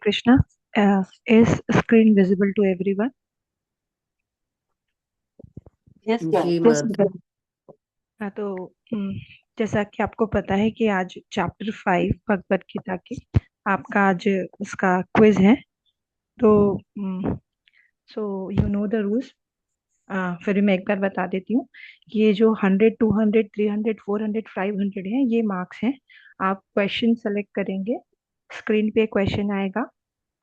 Krishna, is screen visible to everyone? Yes, ji yes, माता। हाँ तो जैसा कि आपको पता है कि आज चैप्टर 5 भगवत गीता के आपका आज उसका क्विज है। तो so you know the rules. फिर मैं एक बार बता देती हूँ कि ये जो 100, 200, 300, 400, 500 है, ये मार्क्स हैं। आप क्वेश्चन सेलेक्ट करेंगे, स्क्रीन पे क्वेश्चन आएगा,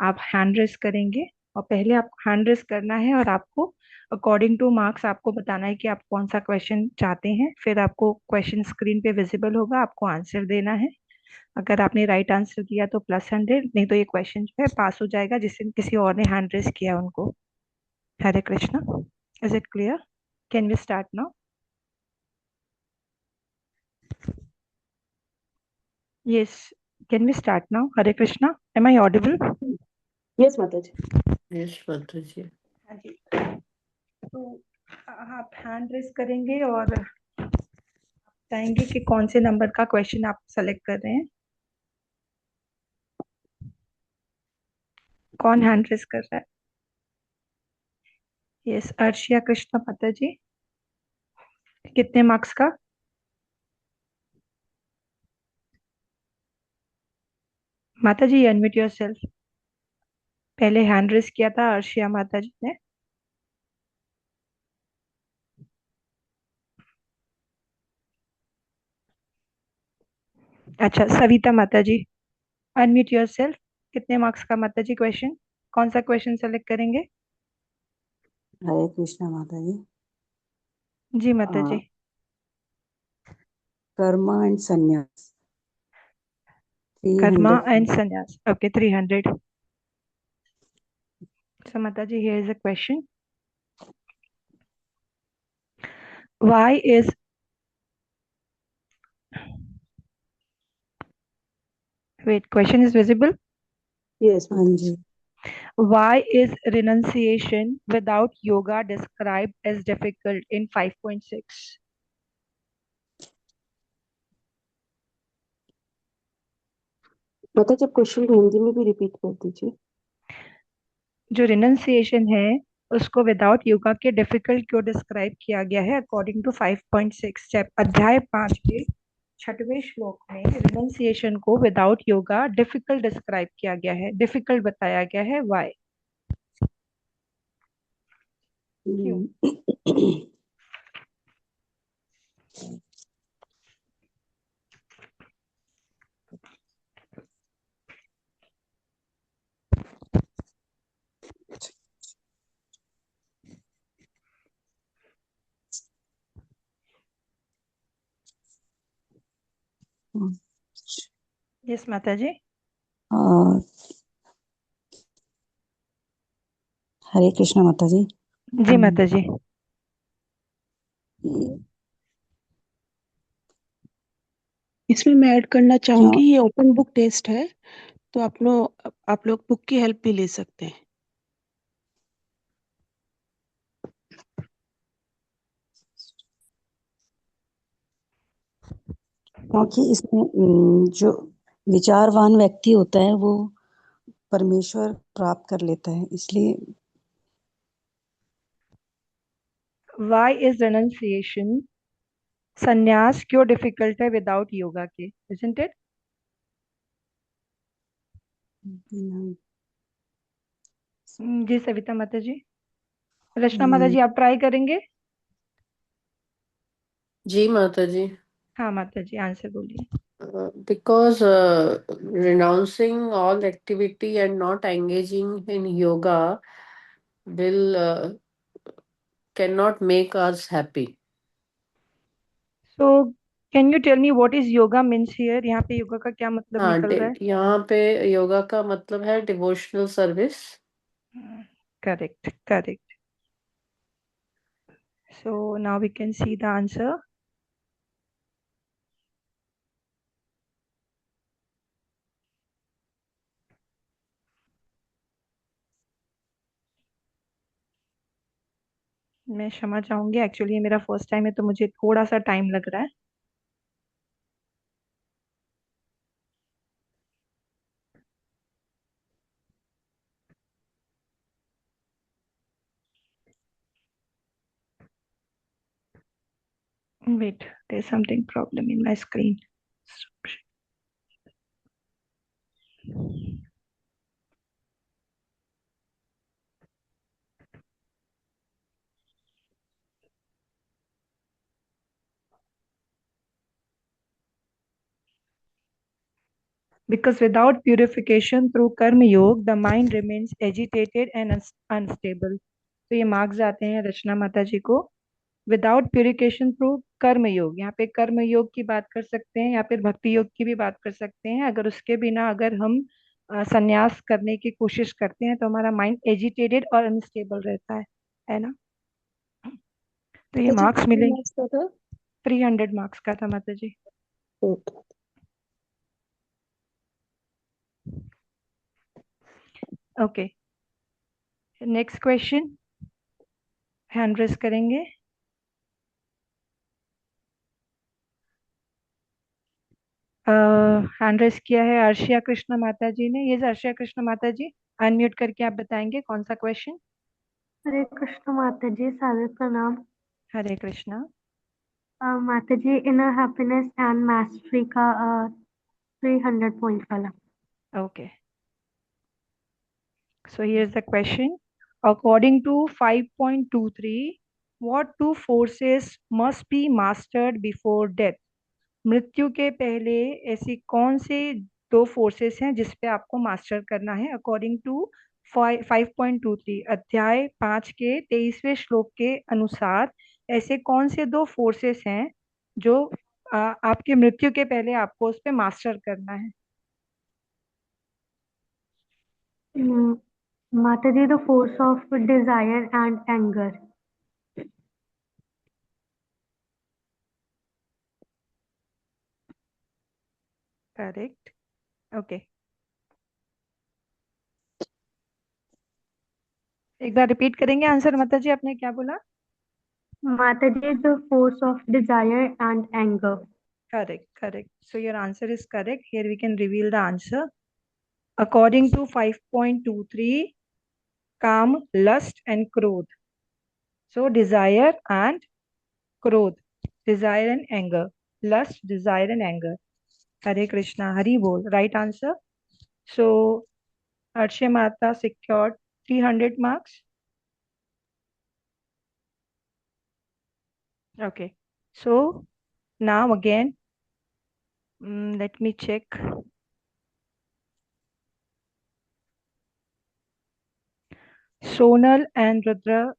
आप हैंड रेस करेंगे और पहले आपको हैंड रेस करना है और आपको अकॉर्डिंग टू मार्क्स आपको बताना है कि आप कौन सा क्वेश्चन चाहते हैं। फिर आपको क्वेश्चन स्क्रीन पे विजिबल होगा, आपको आंसर देना है। अगर आपने राइट आंसर दिया तो +100, नहीं तो ये क्वेश्चन जो है पास हो जाएगा जिससे किसी और ने हैंड रेस किया उनको। Hare Krishna, is it clear? Can we start now? Yes, can we start now? Hare Krishna, am I audible? yes, Mataji. Yes Mata ji. हाँ जी। तो आप हैंड रेस करेंगे और बताएंगे कि कौन से नंबर का क्वेश्चन आप सेलेक्ट कर रहे हैं। कौन हैंड रेस कर रहा है? यस, अर्शिया कृष्णा माता जी। कितने मार्क्स का? माता जी अनम्यूट योरसेल्फ। पहले हैंड रेस किया था अर्शिया माता जी ने। अच्छा, सविता माता जी, अनम्यूट योरसेल्फ। कितने मार्क्स का माता जी क्वेश्चन? कौन सा क्वेश्चन सेलेक्ट करेंगे? हरे कृष्णा माता जी। जी माता जी। कर्मा एंड संन्यास कर्मा 300। एंड संन्यास, ओके 300। So माता जी, here is a question. Why is wait, question is visible? Yes, हाँ जी। Why is renunciation without yoga described as difficult in 5.6? माता जी, क्वेश्चन हिंदी में भी रिपीट कर दीजिए। जो रिनंसिएशन है उसको विदाउट योगा के डिफिकल्ट क्यों डिस्क्राइब किया गया है अकॉर्डिंग टू 5.6 अध्याय 5 के 6वें श्लोक में रिनंसिएशन को विदाउट योगा डिफिकल्ट डिस्क्राइब किया गया है, डिफिकल्ट बताया गया है। व्हाई? क्यों? यस माता जी। हरे कृष्णा माता जी। जी माता जी। इसमें मैं ऐड करना चाहूंगी, ये ओपन बुक टेस्ट है, तो आप लोग बुक की हेल्प भी ले सकते हैं। क्योंकि इसमें जो विचारवान व्यक्ति होता है वो परमेश्वर प्राप्त कर लेता है, इसलिए। व्हाई इज रिनंसिएशन, संन्यास क्यों डिफिकल्ट है विदाउट योगा के? Isn't it? जी सविता माता जी। रचना माता जी, आप ट्राई करेंगे? जी माता जी। हाँ माता जी, आंसर बोलिए। Because renouncing all activity and not engaging in yoga will cannot make us happy. So can you tell me what is yoga means here? यहाँ पे योगा का क्या मतलब हाँ, निकल रहा है? यहाँ पे योगा का मतलब है devotional service. Correct, correct. So now we can see the answer. मैं क्षमा चाहूंगी, एक्चुअली ये मेरा फर्स्ट टाइम है तो मुझे थोड़ा सा टाइम लग रहा है. Wait, there's something problem in my screen. Because without purification through karma yoga, the mind remains agitated and unstable. तो ये मार्क्स आते हैं रचना माता जी को. विदाउट प्यूरिफिकेशन थ्रू कर्म योग, यहाँ पे कर्म योग की बात कर सकते हैं या फिर भक्ति योग की भी बात कर सकते हैं. अगर उसके बिना अगर हम संन्यास करने की कोशिश करते हैं तो हमारा माइंड एजिटेटेड और अनस्टेबल रहता है ना? तो ये माता जी मार्क्स कितने मिलेंगे. मार्क्स का था? 300 मार्क्स का था Mata ji. Okay. Okay, next question. Hand raise करेंगे. हैंड रेस किया है अर्शिया कृष्ण माता जी ने. ये अर्शिया कृष्ण माता जी, अनम्यूट करके आप बताएंगे कौन सा क्वेश्चन. हरे कृष्ण माता जी, सादर प्रणाम। हरे Krishna. Mata ji, inner happiness and mastery का 300 पॉइंट वाला। Okay, so here's the question. According to 5.23, what two forces must be mastered before death? मृत्यु के पहले ऐसी कौन से दो फोर्सेस हैं जिस पे आपको मास्टर करना है? अकॉर्डिंग टू 5.23, अध्याय 5 के 23वें श्लोक के अनुसार ऐसे कौन से दो फोर्सेस हैं जो आपकी मृत्यु के पहले आपको उस पे मास्टर करना है? Mata ji, the force of desire and anger. Correct. Okay, एक बार रिपीट करेंगे आंसर माता जी, आपने क्या बोला? Mata ji, the force of desire and anger. Correct, correct. So your answer is correct. Here we can reveal the answer. According to 5.23, काम, lust and क्रोध. So desire and क्रोध. Desire and anger. Lust, desire and anger. Hare Krishna, Hari Bol. Right answer. So Arshay Mata secured 300 marks. Okay. So now again, let me check. Sonal and Rudra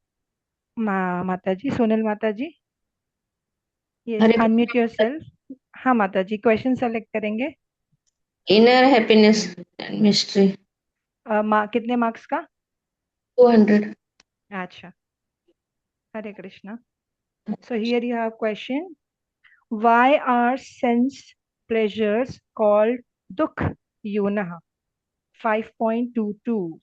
Mataji. Sonal Mataji. Yes, Hare unmute yourself. हाँ माता जी, question select करेंगे. Inner happiness and mystery कितने marks का? 200. अच्छा, हरे Krishna. So here you have question. Why are sense pleasures called दुख योनः? 5.22,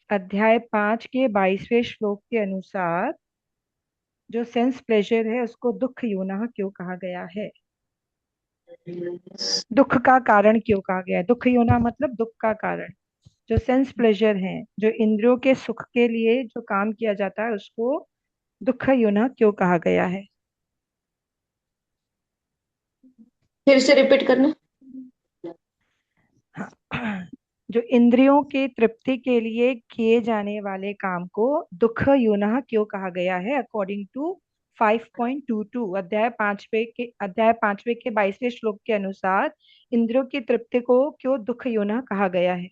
अध्याय 5 के 22वें श्लोक के अनुसार जो सेंस प्लेजर है उसको दुख योनः क्यों कहा गया है? दुख का कारण क्यों कहा गया है? दुख योना मतलब दुख का कारण. जो सेंस प्लेजर है, जो इंद्रियों के सुख के लिए जो काम किया जाता है उसको दुख योना क्यों कहा गया है? फिर से रिपीट करना. जो इंद्रियों के तृप्ति के लिए किए जाने वाले काम को दुख योना क्यों कहा गया है? अकॉर्डिंग टू 5.22, अध्याय 5वें के 22वें श्लोक के अनुसार इंद्रियों की तृप्ति को क्यों दुख योना कहा गया है?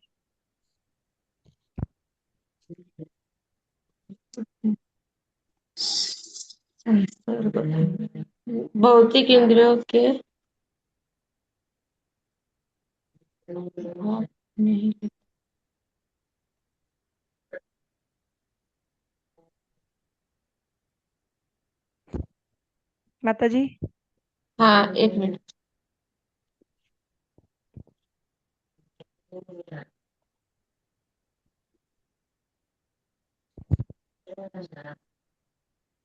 भौतिक इंद्रियों के नहीं। माता जी। हाँ, एक मिनट।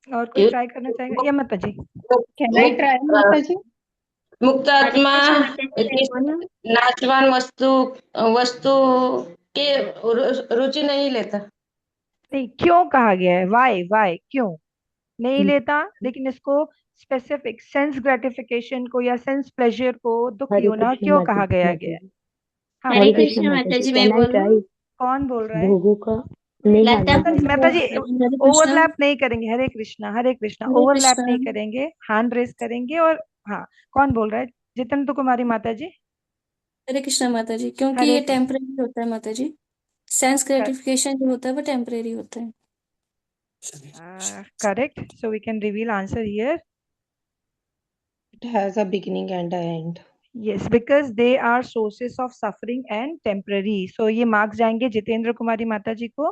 और कोई ट्राई करना चाहेगा या माता जी? कैन आई ट्राई माता जी? मुक्त हरे आत्मा कृष्ण माता जी, इतनी मैं बोलूं? नाशवान वस्तु वस्तु के रुचि नहीं लेता। नहीं, क्यों कहा गया है? वाई क्यों नहीं लेता? लेकिन इसको स्पेसिफिक सेंस ग्रेटिफिकेशन को या सेंस प्लेजर को, दुख हरे होना कृष्ण क्यों माता कहा जी, गया माता गया है? जी, हाँ हरे हरे माता जी। कृष्ण कृष्ण माता माता जी, जी, मैं कैन आई बोलूं? ट्राई? कौन बोल रहा है? भोगों का नेहा, लता माता नेहा। माता जी, हरे कृष्ण। ओवरलैप नहीं करेंगे। हरे कृष्णा, हरे कृष्णा, हरे ओवरलैप कृष्ण। नहीं करेंगे। हैंड रेस करेंगे। और हाँ, कौन बोल रहा है? जितेंद्र कुमारी माता जी। हरे कृष्णा माता जी, क्योंकि हरे ये कृष्ण। टेम्परेरी होता है माता जी। सेंस ग्रेटिफिकेशन जो होता है वो टेम्परेरी होता है। Correct, so we can reveal answer here. It has a beginning and a end. Yes, because they are sources of suffering and temporary. So ये मार्क्स जाएंगे जितेंद्र कुमारी माता जी को,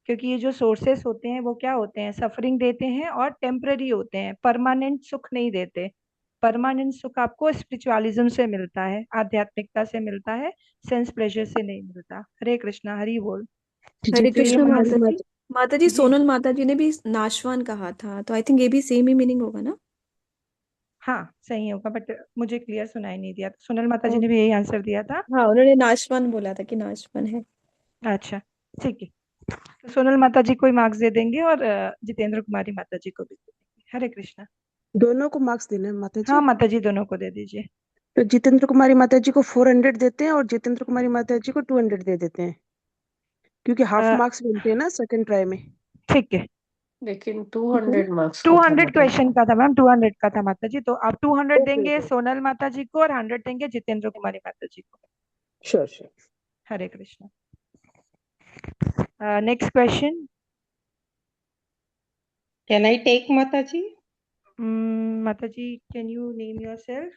क्योंकि ये जो सोर्सेस होते हैं वो क्या होते हैं? सफरिंग देते हैं और टेम्पररी होते हैं, परमानेंट सुख नहीं देते। परमानेंट सुख आपको स्पिरिचुअलिज्म से मिलता है, आध्यात्मिकता से मिलता है, सेंस प्लेजर से नहीं मिलता। हरे कृष्णा, हरि बोल। हरे तो ये कृष्णा मार्क्स। माता जी। माता जी, जी। सोनल माता जी ने भी नाशवान कहा था, तो आई थिंक ये भी सेम ही मीनिंग होगा ना? हाँ सही होगा, बट मुझे क्लियर सुनाई नहीं दिया, तो सोनल माता जी ओ, ने भी यही आंसर दिया था। हाँ, उन्होंने नाशवान बोला था कि नाशवान है। अच्छा, ठीक है। तो सोनल माता जी को ही मार्क्स दे देंगे और जितेंद्र कुमारी माता जी को भी दे देंगे। हरे कृष्णा। दोनों को मार्क्स देना है माता हाँ जी? माता जी, दोनों को दे दीजिए। तो जितेंद्र कुमारी माता जी को 400 देते हैं और जितेंद्र कुमारी माता जी को 200 दे देते हैं, क्योंकि हाफ अ, मार्क्स मिलते हैं ना सेकंड ट्राई में। ठीक है। लेकिन ठीक है ना? 200 मार्क्स टू का था हंड्रेड माता जी। क्वेश्चन का था मैम, 200 का था माता जी। तो आप 200 ओके देंगे ओके, सोनल माता जी को और 100 देंगे जितेंद्र कुमारी माता जी को। Sure sure. Hare Krishna. Next question. Can I take Mata ji? Mata ji, can you name yourself?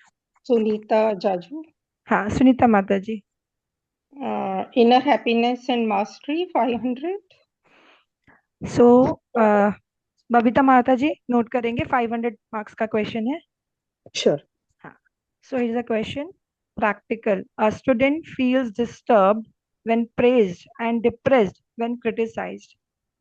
Sunita Jaju. हाँ, सुनीता माता जी। Inner happiness and mastery 500. सो बबीता माता जी नोट करेंगे, 500 मार्क्स का क्वेश्चन है। श्योर। हाँ, so here's a question. Practical. A student feels disturbed when praised and depressed when criticized.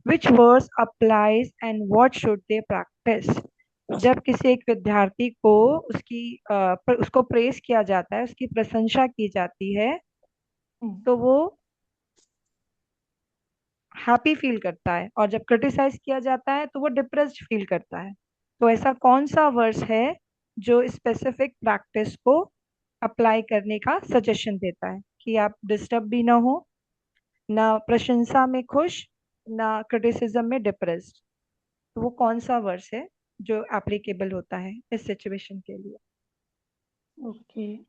Which verse applies and what should they practice? जब किसी एक विद्यार्थी को उसको प्रेज किया जाता है, उसकी प्रशंसा की जाती है, तो वो हैप्पी फील करता है, और जब क्रिटिसाइज किया जाता है तो वो डिप्रेस्ड फील करता है। तो ऐसा कौन सा वर्स है जो स्पेसिफिक प्रैक्टिस को अप्लाई करने का सजेशन देता है कि आप डिस्टर्ब भी ना हो, ना प्रशंसा में खुश, ना क्रिटिसिज्म में डिप्रेस्ड? तो वो कौन सा वर्स है जो एप्लीकेबल होता है इस सिचुएशन के लिए? Okay.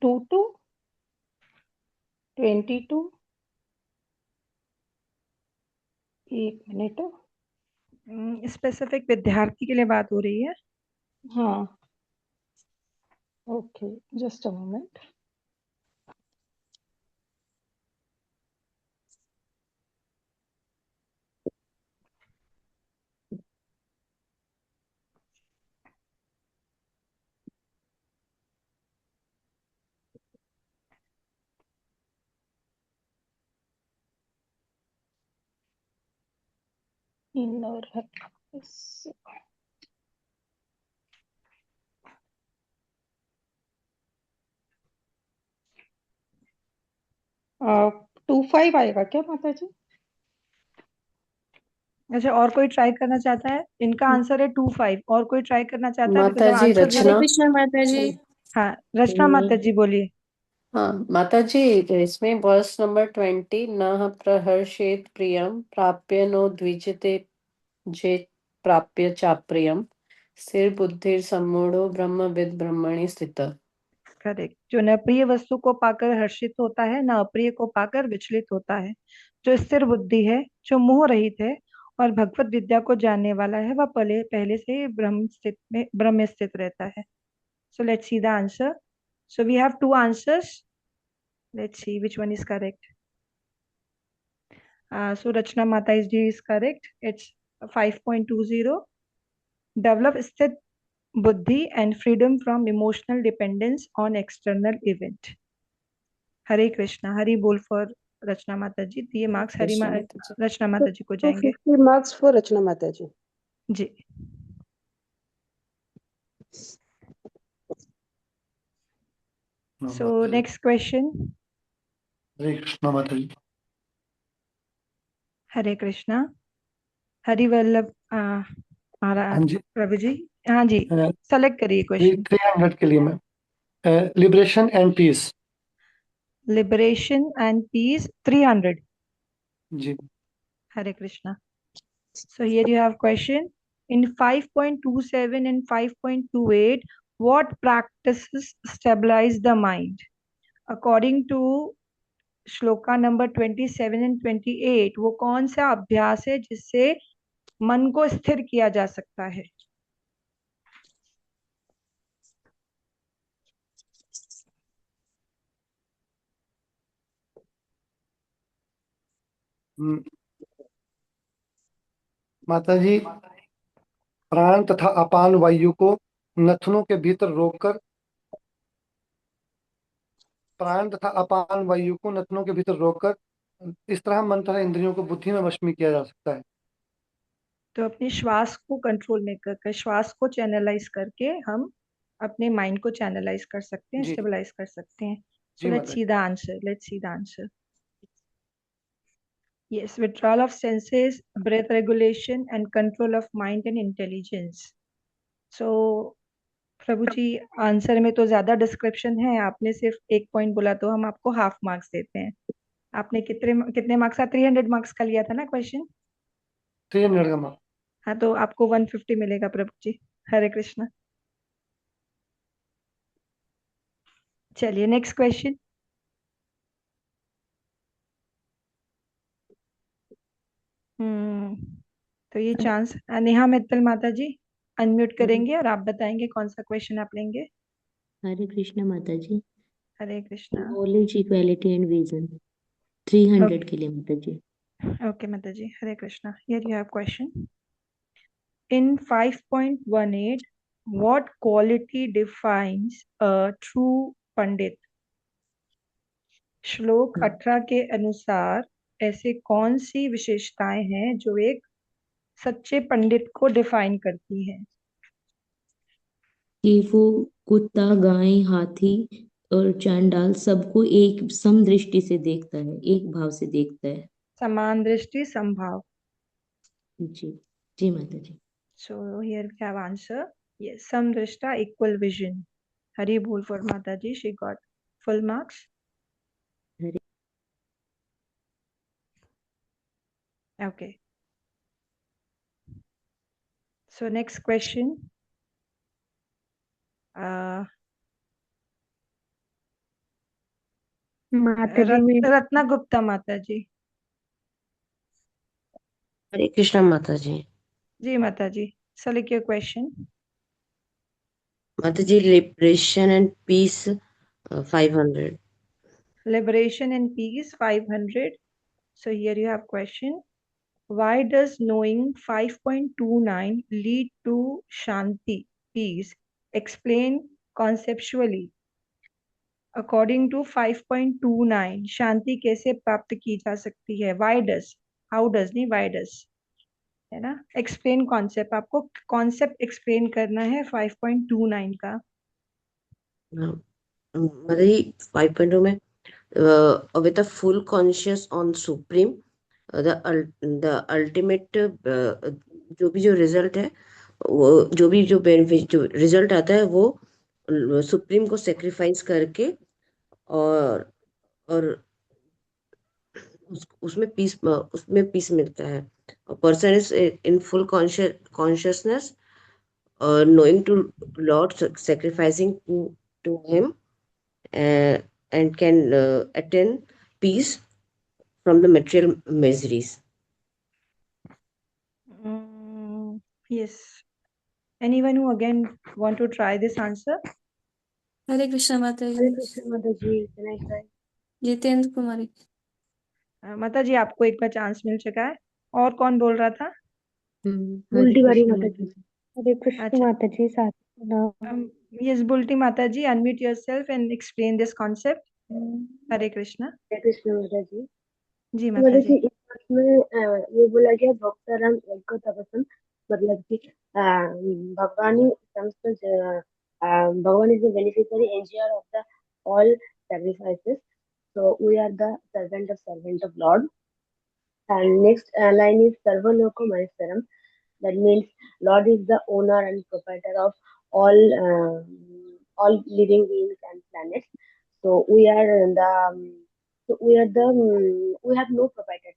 2 to 22. एक मिनट. स्पेसिफिक विद्यार्थी के लिए बात हो रही है। हाँ. Okay. Just a moment. Inner happiness. 25 आएगा क्या माता जी? अच्छा, और कोई ट्राई करना चाहता है? इनका आंसर है 25। और कोई ट्राई करना चाहता है? बिकॉज माता अब जी, आंसर हरे रचना। देने। कृष्णा माता जी। हाँ, रचना माता जी बोलिए। हाँ माता जी, इसमें वर्स नंबर 20, न प्रहर्षेत प्रियम प्राप्य नो द्विजते जेत प्राप्य चाप्रियम स्थिर बुद्धिर सम्मूढ़ो ब्रह्मविद ब्रह्मणि स्थित। करेक्ट। जो न प्रिय वस्तु को पाकर हर्षित होता है, न अप्रिय को पाकर विचलित होता है। जो स्थिर बुद्धि है, जो मोह रहित है और भगवत विद्या को जानने वाला है वह पहले पहले से ही ब्रह्म में स्थित रहता है. So let's see the answer. So we have two answers. Let's see which one is correct. So Rachna Mata ji is correct. It's 5.20. Develop sthit buddhi and freedom from emotional dependence on external event. हरे कृष्णा. हरि बोल for रचना माता जी. ये marks Krishna माता जी. रचना माता जी को जाएंगे. 250 marks for रचना माता जी. जी. So next question. हरे कृष्णा माता जी. हरे कृष्णा. हरि वल्लभ हाँ जी. प्रभु जी. हाँ जी, सेलेक्ट करिए क्वेश्चन. 300 के लिए ma'am. Liberation and peace. Liberation and peace 300. जी. Hare Krishna. So here you have question. In 5.27 and 5.28, what practices stabilize the mind? According to shloka number 27 and 28, वो कौन सा अभ्यास है जिससे मन को स्थिर किया जा सकता है? माता जी, प्राण तथा अपान वायु को नथनों के भीतर रोककर, प्राण तथा अपान वायु को नथनों के भीतर रोककर इस तरह मन तथा इंद्रियों को बुद्धि में वश में किया जा सकता है. तो अपने श्वास को कंट्रोल में कर श्वास को चैनलाइज करके हम अपने माइंड को चैनलाइज कर सकते हैं, जी. स्टेबलाइज कर सकते हैं. जी So let's see the answer. Let's see the answer. Yes, withdrawal of senses, breath regulation, and control of mind and intelligence. So Prabhu ji, answer में तो ज्यादा डिस्क्रिप्शन है. आपने सिर्फ एक पॉइंट बोला तो हम आपको हाफ मार्क्स देते हैं. आपने कितने कितने मार्क्स का 300 मार्क्स का लिया था ना क्वेश्चन? 300 का मार्क्स. हाँ, तो आपको 150 मिलेगा प्रभु जी. हरे कृष्णा. चलिए नेक्स्ट क्वेश्चन. तो ये चांस नेहा मित्तल माता जी अनम्यूट करेंगे और आप बताएंगे कौन सा क्वेश्चन आप लेंगे. Hare Krishna Mata ji. Hare Krishna. Knowledge, equality and vision 300 के लिए Mata ji. Okay Mata ji. Hare Krishna. Here you have question. In 5.18, what quality defines a true pandit? श्लोक 18 के अनुसार ऐसे कौन सी विशेषताएं हैं जो एक सच्चे पंडित को डिफाइन करती हैं? कि वो कुत्ता, गाय, हाथी और चांडाल सबको एक समदृष्टि से देखता है, एक भाव से देखता है. समान दृष्टि, समभाव. जी. जी माता जी. So here we have answer. Yes, samdrishta, equal vision. Hari bol for Mata ji. She got full marks. Hare. Okay. So next question. Ratna Gupta माता जी. हरे कृष्णा माता जी. जी माता जी. Select your question. Mata ji, liberation and peace 500. Liberation and peace 500. So here you have question. Why does knowing 5.29 lead to Shanti, peace? Explain conceptually. According to 5.29, शांति कैसे प्राप्त की जा सकती है? Why does? How does नहीं, why does, है ना? Explain concept. आपको concept explain करना है 5.29 का. माता जी 5.2 में with a full conscious on supreme, the ultimate जो भी जो रिजल्ट है, वो जो भी जो बेनिफिट जो रिजल्ट आता है वो सुप्रीम को सेक्रीफाइस करके और उसमें पीस मिलता है. Person is in full consciousness, knowing to Lord, sacrificing to him, and can attain peace from the material miseries. Yes. Anyone who again want to try this answer? हरे कृष्णा माता हरे जी। कृष्ण माता जी, can I try? Jitendra कुमारी। माता जी आपको एक बार chance मिल चुका है। और कौन बोल रहा था? हरे बुल्टी वाली कृष्ण माता माता जी। जी। हरे कृष्ण अच्छा। माता जी, साथ नाम। Yes, Bulti माता जी, unmute yourself and explain this concept. हरे कृष्णा। हरे कृष्ण माता जी। जी तो माता मतलब कि जी। इस बात में ये बोला गया भक्तरम एको तपसम, मतलब कि भगवान ही समस्त भगवान is the beneficiary enjoyer of the all sacrifices. So we are the servant of Lord. And next line is Sarvaloko Maheshwaram. That means Lord is the owner and proprietor of all living beings and planets. So we are we have no proprietor.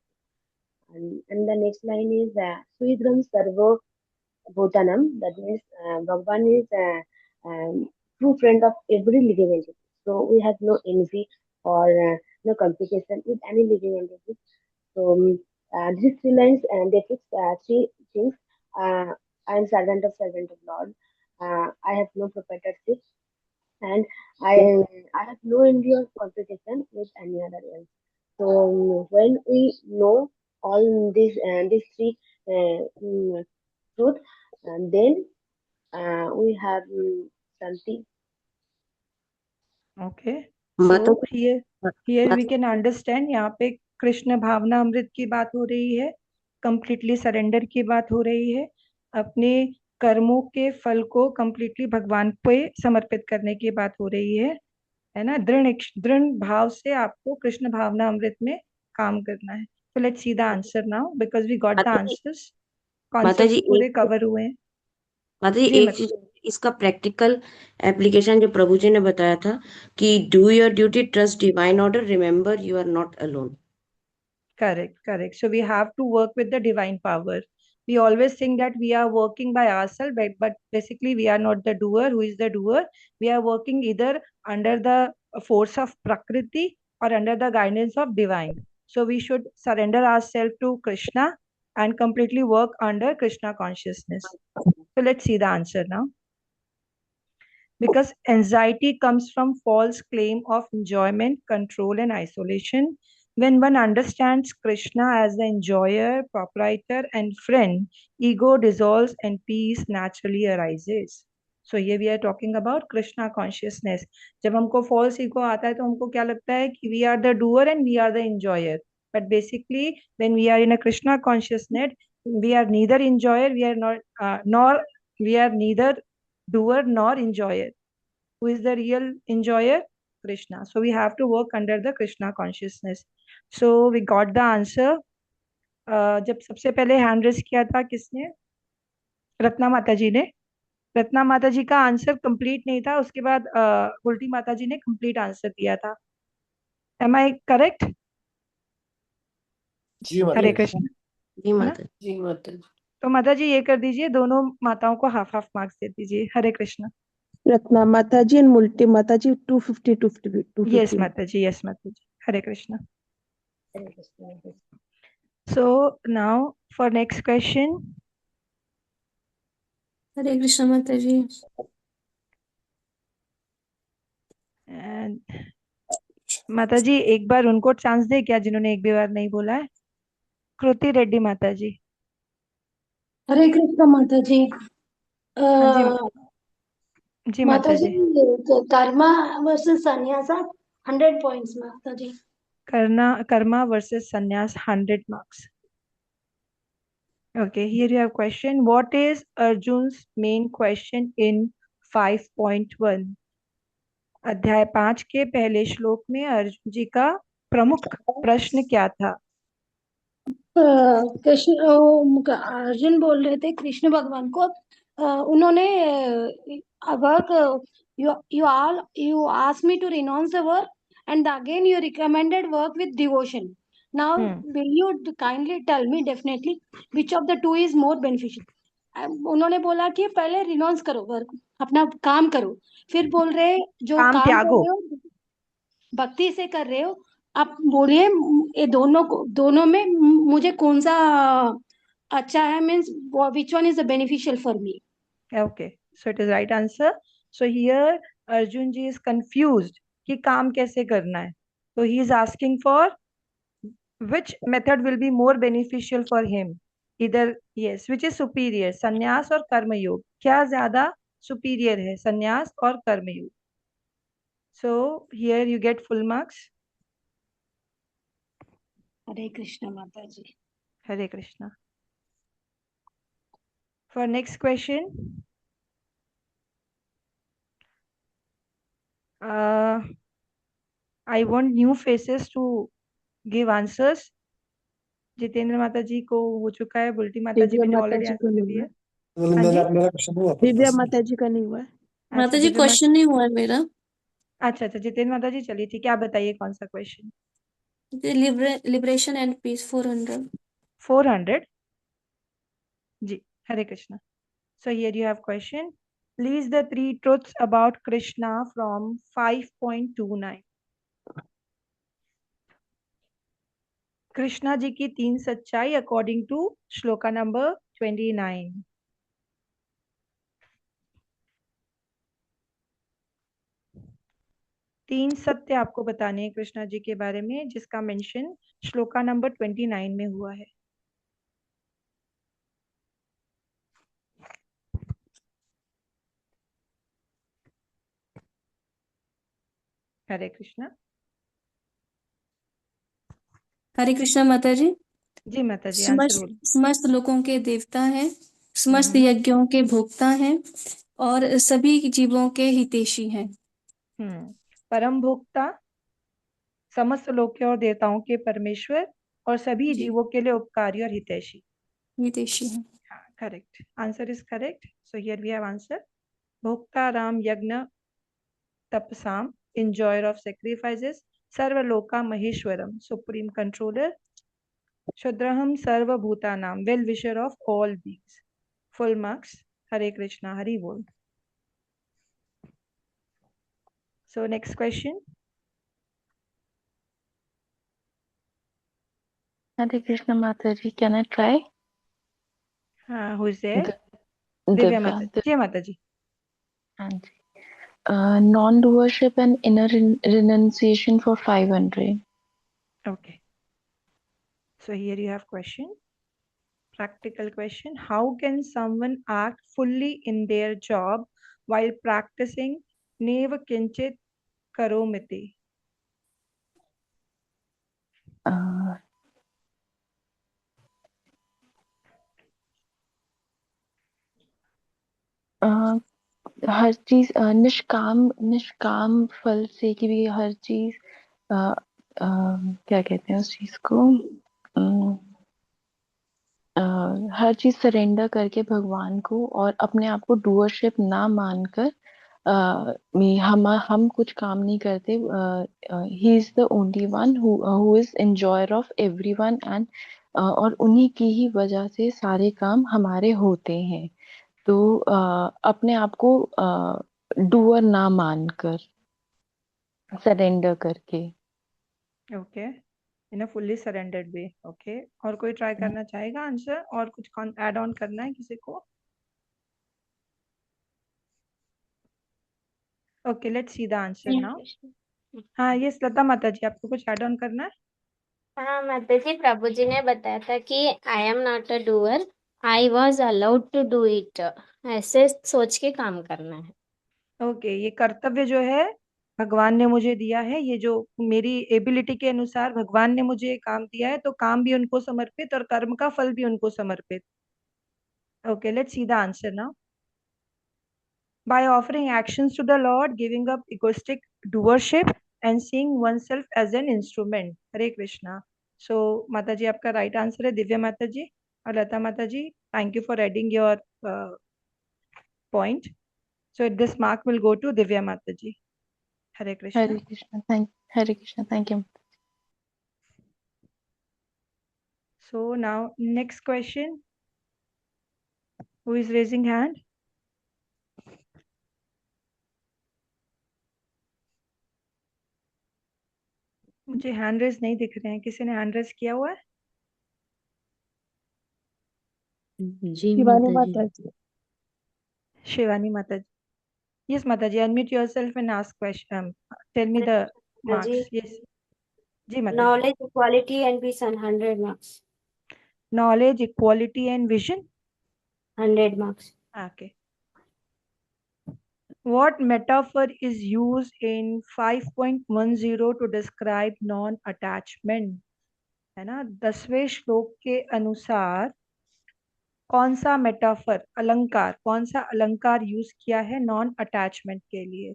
And the next line is Suidram Sarvo Bhutanam. That means Bhagavan is true friend of every living entity. So we have no envy or no competition with any living entity. So these three lines depicts three things. Uh, I am servant of Lord. I have no proprietorship, and I have no envy or competition with any other else. So when we know all these three truth, and then we have something. Okay. माता So here we can understand, यहाँ पे कृष्ण भावना अमृत की बात हो रही है, completely surrender की बात हो रही है, अपने कर्मों के फल को completely भगवान पे समर्पित करने की बात हो रही है ना। दृढ़ भाव से आपको कृष्ण भावना अमृत में काम करना है। So let's see the answer now because we got the माता जी answers. माता Concepts जी पूरे एक कवर हुए हैं। माता जी जी एक मत चीज, इसका प्रैक्टिकल एप्लीकेशन जो प्रभु जी ने बताया था कि do your duty, trust divine order, remember you are not alone. Correct. So we have to work with the divine power. We always think that we are working by ourselves, but basically we are not the doer. Who is the doer? We are working either under the force of Prakriti or under the guidance of divine. So we should surrender ourselves to Krishna and completely work under Krishna consciousness. So let's see the answer now. Because anxiety comes from false claim of enjoyment, control, and isolation. When one understands Krishna as the enjoyer, proprietor, and friend, ego dissolves and peace naturally arises. So here we are talking about Krishna consciousness. जब हमको false ego आता है तो हमको क्या लगता है कि we are the doer and we are the enjoyer. But basically, when we are in a Krishna consciousness, we are neither enjoyer, we are not, nor we are neither doer nor enjoyer. Who is the real enjoyer? Krishna. So we have to work under the Krishna consciousness. So we got the answer. जब सबसे पहले hand raise किया था किसने? रत्ना माता जी ने। रत्ना माता जी का आंसर कंप्लीट नहीं था, उसके बाद उल्टी माता जी ने कंप्लीट आंसर दिया था। एम आई करेक्ट? जी माता हरे जी। कृष्ण। जी है ना? माता जी। जी माता जी। तो माता जी ये कर दीजिए, दोनों माताओं को हाफ हाफ मार्क्स दे दीजिए। हरे कृष्ण। रत्ना माता जी एंड मुल्टी माता जी 250 यस 250 माता जी, yes Mata ji. Hare Krishna. Hare Krishna. So now for next question. Hare Krishna Mata ji. And माता जी एक बार उनको चांस दे क्या जिन्होंने एक भी बार नहीं बोला है? कृति रेड्डी माता जी। हरे कृष्ण माता जी। हाँ जी। जी माता माता जी, जी। कर्मा वर्सेस सन्यासा 100 पॉइंट्स माता जी। कर्मा वर्सेस संन्यास 100 marks. Okay, here you have question. What is Arjun's main question in 5.1? अध्याय 5 के पहले श्लोक में अर्जुन जी का प्रमुख प्रश्न क्या था? कृष्ण अर्जुन बोल रहे थे कृष्ण भगवान को, उन्होंने work you ask me to renounce the work and again you recommended work with devotion. Now will you kindly tell me definitely which of the two is more beneficial. उन्होंने बोला कि पहले रिनाउंस करो वर्क, अपना काम करो, फिर बोल रहे जो काम काम कर त्यागो। रहे हो भक्ति से कर रहे हो, आप बोलिए ये दोनों में मुझे कौन सा अच्छा है means which one is the beneficial for me? Okay, so it is right answer. So here Arjun ji is confused कि काम कैसे करना है. So he is asking for which method will be more beneficial for him. Either yes, which is superior, संन्यास और कर्म योग. क्या ज्यादा superior है, संन्यास और कर्म योग? So here you get full marks. हरे कृष्ण माता जी. Hare Krishna. For next question, I want new faces to give answers. Jitendra माता जी को हो चुका है, बुल्टी माता जी दिव्या ने माता ऑलरेडी जी को आंसर नहीं दिया. हुआ. हाँ जी. मेरा क्वेश्चन हुआ था दिव्या बस. माता जी का नहीं हुआ है. अच्छा माता जी दिव्या माता. क्वेश्चन नहीं हुआ है मेरा. अच्छा अच्छा, जितेंद्र माता जी चलिए ठीक है, आप बताइए कौन सा क्वेश्चन. Liberation and peace 400. 400 जी. Hare Krishna. So here you have question. List the 3 truths about Krishna from 5.29. Krishna ji की 3 सच्चाई अकॉर्डिंग टू श्लोका नंबर 29. तीन सत्य आपको बताने हैं कृष्णा जी के बारे में, जिसका मेंशन श्लोका नंबर 29 में हुआ है. हरे कृष्णा. हरे कृष्णा माता जी. जी माता जी, आंसर बोलो. समस्त लोकों के देवता हैं, समस्त हम्म. यज्ञों के भोक्ता हैं और सभी जीवों के हितैषी हैं. परम भोक्ता, समस्त लोक के और देवताओं के परमेश्वर और सभी जी, जीवों के लिए उपकारी और हितैषी. हितैषी हैं. हाँ, correct. Answer is correct. So here we have answer. भोक्ता राम यज्ञ तपसाम, enjoyer of sacrifices, सर्वलोका Maheshwaram, supreme controller, शुद्रहम सर्वभूतानाम, well wisher of all beings. Full marks. Hare Krishna, Hari Bol. So next question. Hare Krishna Mataji, can I try? Who is there? Divya Divya. Mata. Jai Mata ji. Anji. Non-doership and inner renunciation for 500. Okay. So here you have question. Practical question. How can someone act fully in their job while practicing Neva Kinchit Karomiti? हर चीज निष्काम फल से कि भी हर चीज क्या कहते हैं उस चीज को, हर चीज सरेंडर करके भगवान को और अपने आप को डूअरशिप ना मानकर हम कुछ काम नहीं करते. He is the only one who is enjoyer of everyone and और उन्हीं की ही वजह से सारे काम हमारे होते हैं. तो अपने आप को डूअर ना मानकर, सरेंडर करके. Okay. In a fully surrendered way. Okay. और कोई ट्राई करना चाहेगा आंसर, और कुछ ऐड ऑन करना है किसी को? Okay, let's see the answer now. हाँ, यस लता माता जी, आपको कुछ ऐड ऑन करना है? हाँ माता जी, प्रभु जी ने बताया था कि I am not a doer, I was allowed to do it. ऐसे सोच के काम करना है. ओके. ये कर्तव्य जो है भगवान ने मुझे दिया है, ये जो मेरी एबिलिटी के अनुसार भगवान ने मुझे ये काम दिया है, तो काम भी उनको समर्पित और कर्म का फल भी उनको समर्पित. Okay, let's see the answer now. By offering actions to the Lord, giving up egoistic doership, and seeing oneself as an instrument. Hare Krishna. So, Mata ji, आपका right answer है दिव्या माता जी. और लता माता जी, thank you for adding your point. So, this mark will go to Divya Mata ji. Hare Krishna. Hare Krishna, thank you. So, now next question. Who is raising hand? मुझे hand raise नहीं दिख रहे हैं. किसी ने hand raise किया हुआ है? जी शिवानी माता जी। माता जी। शिवानी माता जी. Yes, Mataji, unmute yourself and ask question. Tell me the marks. Mataji, Yes. Ji Mataji. knowledge, equality, and peace on 100 marks. Knowledge, equality, and vision. 100 marks. Okay. What metaphor is used in 5.10 to describe non-attachment? है ना, 10वें श्लोक के अनुसार कौन सा metaphor, अलंकार, कौन सा अलंकार यूज किया है नॉन अटैचमेंट के लिए?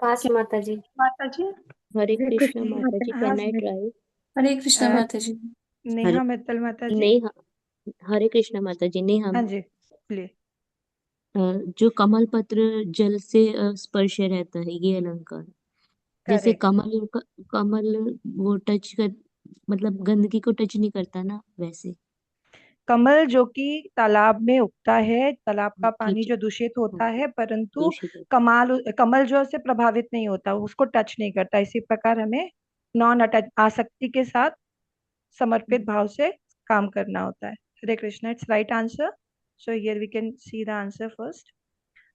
पास माता जी. माता जी। हरे हरे कृष्णा कृष्ण माता जी, हाँ, कैन आई ट्राई? हरे कृष्णा अ, माता जी। नेहा मित्तल माता जी. नेहा, हरे कृष्णा माता जी। नेहा, हाँ जी, प्लीज. जो कमल पत्र जल से स्पर्श रहता है, ये अलंकार। जैसे करेक्ट. कमल वो टच कर, मतलब गंदगी को टच नहीं करता ना, वैसे। कमल जो कि तालाब में उगता है, तालाब का पानी ठीक है। जो दूषित होता हाँ, है, परंतु दूषित है। कमल जो से प्रभावित नहीं होता, उसको टच नहीं करता. इसी प्रकार हमें नॉन अटैच, आसक्ति के साथ समर्पित भाव से काम करना होता है. Hare Krishna, it's right answer. So here we can see the answer first.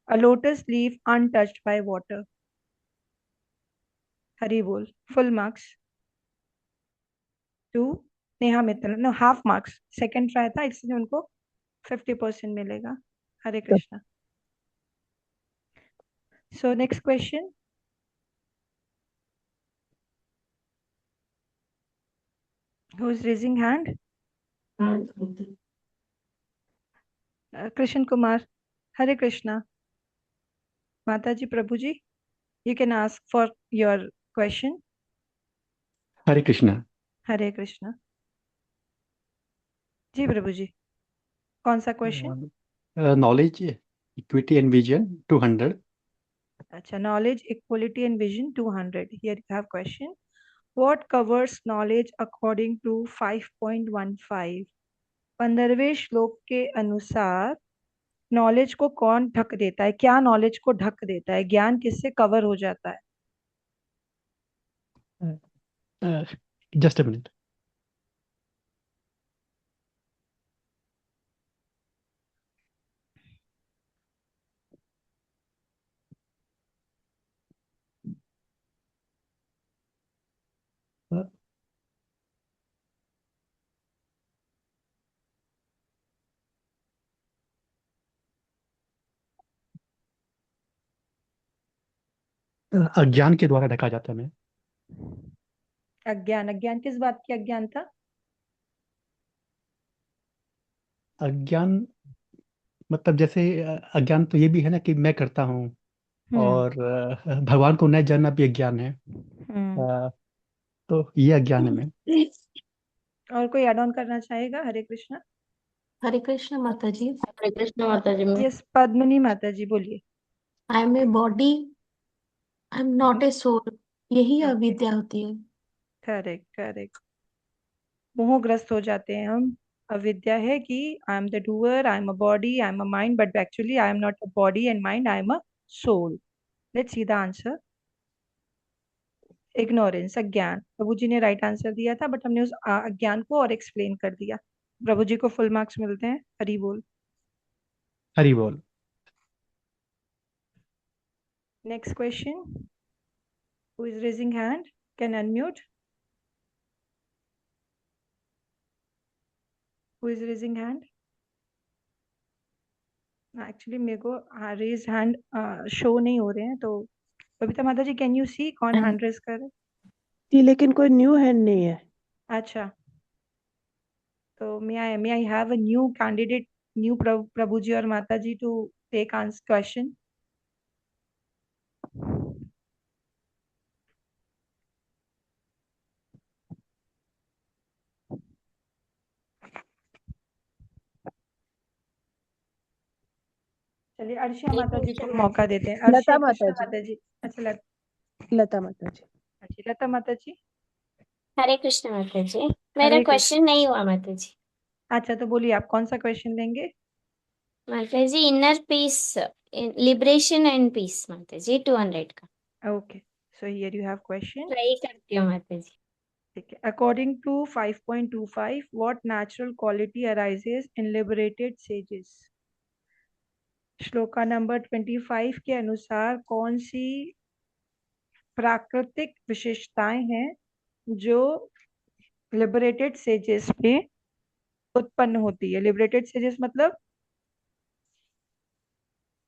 A lotus leaf untouched by water. Hari बोल. Full marks to Neha Mittal. No, half marks. Second try था, इसलिए उनको 50% मिलेगा. हरे Krishna. So next question. Who is raising hand? Krishan Kumar. Hare Krishna. Mataji, Prabhuji, you can ask for your question. हरे कृष्णा. हरे कृष्णा. जी प्रभुजी, कौन सा question? Knowledge, equity and vision 200. अच्छा, knowledge, equality and vision 200. Here you have question. What covers knowledge according to 5.15? 15वें श्लोक के अनुसार knowledge को कौन ढक देता है? क्या नॉलेज को ढक देता है? ज्ञान किससे कवर हो जाता है? Just a minute. अज्ञान के द्वारा ढका जाता है मैं. अज्ञान. अज्ञान किस बात की अज्ञान था? अज्ञान मतलब जैसे अज्ञान तो ये भी है ना कि मैं करता हूँ, और भगवान को न जानना भी अज्ञान है. तो ये अज्ञान है मैं. और कोई एड ऑन करना चाहेगा? हरे कृष्णा. हरे कृष्णा माता जी। हरे कृष्ण माता जी. में यस, पद्मिनी माता जी बोलिए. I am a body, I am not a soul. यही अविद्या होती है। Correct correct. मोहग्रस्त हो जाते हैं हम. अविद्या है कि I am the doer, I am a body, I am a mind, but actually I am not a body and mind, I am a soul. Let's see the answer. Ignorance, अज्ञान. प्रभु जी ने right answer दिया था, but हमने उस अज्ञान को और explain कर दिया. प्रभु जी को फुल मार्क्स मिलते हैं. हरी बोल. हरि बोल. Next question. Who is raising hand? Can unmute. Who is raising hand? Actually मेरे को रेज हैंड शो नहीं हो रहे हैं, तो बबीता माता जी, कैन यू सी कौन हैंड रेज कर रहे हैं? जी, लेकिन कोई न्यू हैंड नहीं है. अच्छा, तो may I have a new candidate, new प्रभु जी और माता जी to take answer question? चलिए अर्शिया माता जी को मौका देते हैं. अर्शिया लता कृष्ण माता जी. माता जी. अच्छा, लता माता जी. अच्छा, लता माता जी. हरे कृष्ण माता जी. मेरा हरे कृष्ण. क्वेश्चन नहीं हुआ माता जी. अच्छा, तो बोलिए आप कौन सा क्वेश्चन लेंगे? Mata ji inner peace, liberation and peace Mata ji 200 का okay, so here you have question. Try करती हूँ माता जी। ठीक है। According to 5.25 what natural quality arises in liberated sages? श्लोका नंबर 25 के अनुसार कौन सी प्राकृतिक विशेषताएं हैं जो लिबरेटेड सेजेस में उत्पन्न होती है? लिबरेटेड सेजेस मतलब,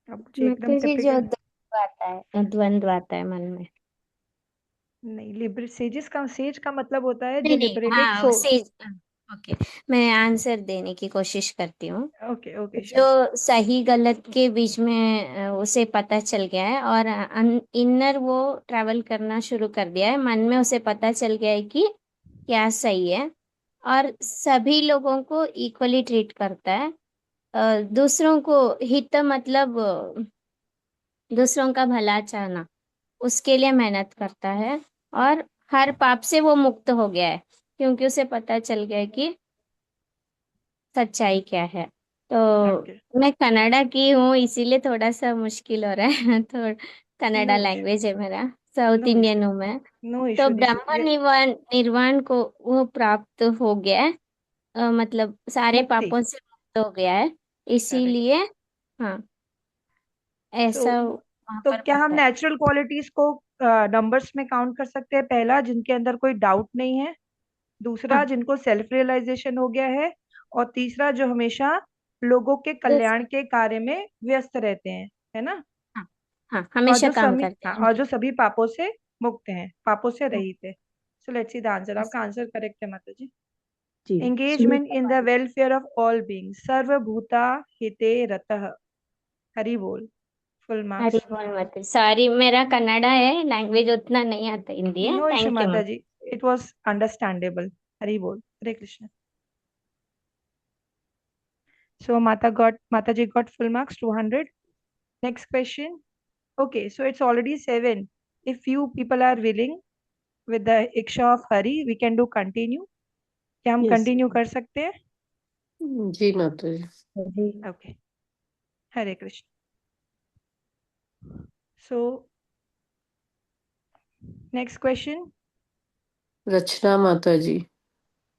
अब मुझे एकदम माता जी जो टिपिकल द्वंद्व आता है मन में। नहीं, लिबरेट सेजेस का, सेज का मतलब होता है जो नहीं नहीं, लिबरेटेड हाँ सोल। उसे, ओके, मैं आंसर देने की कोशिश करती हूँ। Okay okay, sure. जो सही गलत के बीच में उसे पता चल गया है और इनर वो ट्रैवल करना शुरू कर दिया है, मन में उसे पता चल गया है कि क्या सही है, और सभी लोगों को इक्वली ट्रीट करता है। दूसरों को हित मतलब दूसरों का भला चाहना, उसके लिए मेहनत करता है, और हर पाप से वो मुक्त हो गया है क्योंकि उसे पता चल गया है कि सच्चाई क्या है। ओके, तो मैं कनाडा की हूँ इसीलिए थोड़ा सा मुश्किल हो रहा है तो कनाडा नो इशू, लैंग्वेज है मेरा, साउथ नो इशू, इंडियन हूँ मैं। नो तो इशू दिस ब्रह्म ये निर्वाण निर्वाण को वो प्राप्त हो गया है, मतलब सारे मुक्ति। पापों से मुक्त हो गया है, करेक्ट। इसीलिए हाँ सो ऐसा वहां तो पर क्या हम बताया। नेचुरल क्वालिटीज को नंबर्स में काउंट कर सकते हैं? पहला, जिनके अंदर कोई डाउट नहीं है। दूसरा, हाँ जिनको सेल्फ रियलाइजेशन हो गया है। और तीसरा, जो हमेशा लोगों के दूसरा, कल्याण के कार्य में व्यस्त रहते हैं, है ना? हाँ हाँ और हमेशा जो काम सभी, करते हाँ, हैं। और जो सभी पापों से मुक्त हैं, पापों से हाँ, रहित है। So let's see the answer. आपका आंसर करेक्ट है माता जी। जी एंगेजमेंट सुनीता इन द माता वेलफेयर ऑफ ऑल बीइंग, सर्वभूता हिते रतः। हरि बोल। फुल हरी मार्क्स। बोल मत, सॉरी मेरा कन्नड़ा है, लैंग्वेज उतना नहीं आता, हिंदी है। नो इशू थैंक यू माता मैम। जी, इट वॉज अंडरस्टैंडेबल। हरि बोल, Hare Krishna. So Mata ji got full marks, 200. Next question. Okay, so it's already 7. If few people are willing, with the iksha of Hari, we can do continue. क्या हम yes continue कर सकते हैं? जी माता जी। जी okay, हरे Krishna. So next question. रचना माता जी।